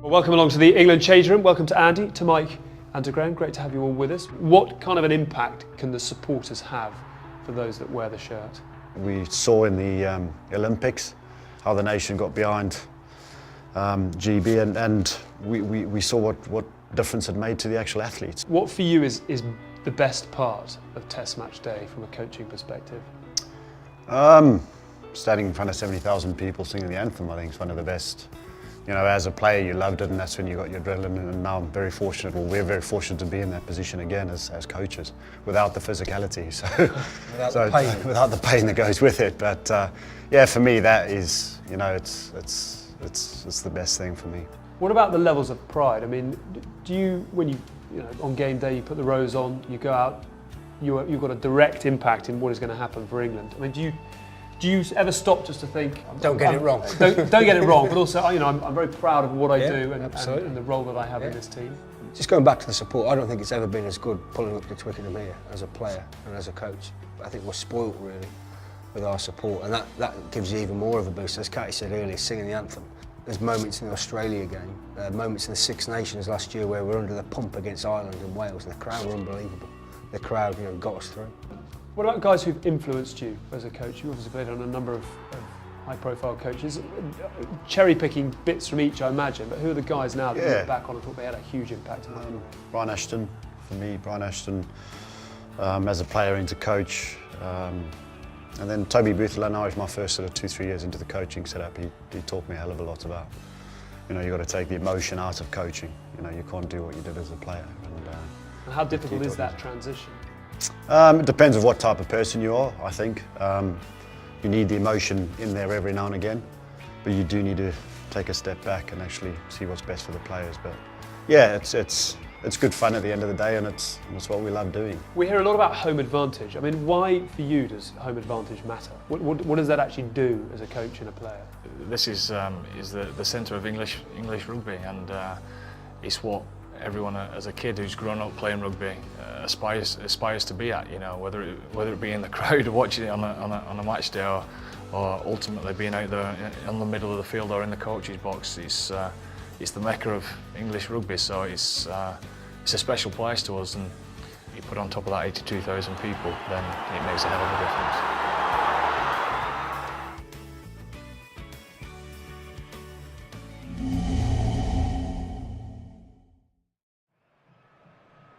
Well, welcome along to the England change room. Welcome to Andy, to Mike and to Graham. Great to have you all with us. What kind of an impact can the supporters have for those that wear the shirt? We saw in the Olympics how the nation got behind GB and we saw what difference it made to the actual athletes. What for you is the best part of Test Match Day from a coaching perspective? Standing in front of 70,000 people singing the anthem, I think is one of the best. You know, as a player you loved it and that's when you got your adrenaline, and now I'm very fortunate, well we're very fortunate to be in that position again as coaches, without the physicality, without the pain that goes with it. But yeah, for me that is, you know, it's the best thing for me. What about the levels of pride? I mean, do you, when you know, on game day you put the rose on, you go out, you've got a direct impact in what is going to happen for England. I mean, do you ever stop just to think, don't get it wrong, don't get it wrong, but also, you know, I'm very proud of what I do and the role that I have in this team. Just going back to the support, I don't think it's ever been as good pulling up to Twickenham here as a player and as a coach. I think we're spoilt really with our support, and that gives you even more of a boost. As Catt said earlier, singing the anthem. There's moments in the Australia game, moments in the Six Nations last year where we're under the pump against Ireland and Wales, and the crowd were unbelievable. The crowd, you know, got us through. What about guys who've influenced you as a coach? You obviously played on a number of high-profile coaches. Cherry-picking bits from each, I imagine, but who are the guys now that you look back on and thought they had a huge impact on you? Brian Ashton, for me, Brian Ashton as a player into coach. And then Toby Boothler, now is my first sort of 2-3 years into the coaching setup. He taught me a hell of a lot about, you know, you've got to take the emotion out of coaching. You know, you can't do what you did as a player. And how difficult is that transition? It depends on what type of person you are, I think. You need the emotion in there every now and again, but you do need to take a step back and actually see what's best for the players. But yeah, it's good fun at the end of the day, and it's what we love doing. We hear a lot about home advantage. I mean, why for you does home advantage matter? What does that actually do as a coach and a player? This is the centre of English rugby, and it's what everyone as a kid who's grown up playing rugby aspires to be at. You know, whether it be in the crowd or watching it on a match day, or ultimately being out there in the middle of the field or in the coach's box. It's the mecca of English rugby, so it's a special place to us, and you put on top of that 82,000 people, then it makes a hell of a difference.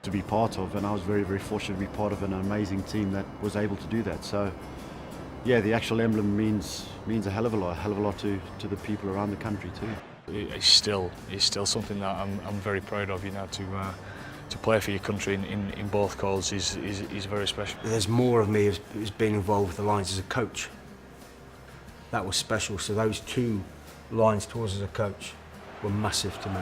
To be part of, and I was very, very fortunate to be part of an amazing team that was able to do that. So yeah, the actual emblem means a hell of a lot to the people around the country too. It's still something that I'm very proud of. You know, to play for your country in both colours is very special. There's more of me who's been involved with the Lions as a coach. That was special. So those 2 lines towards as a coach were massive to me.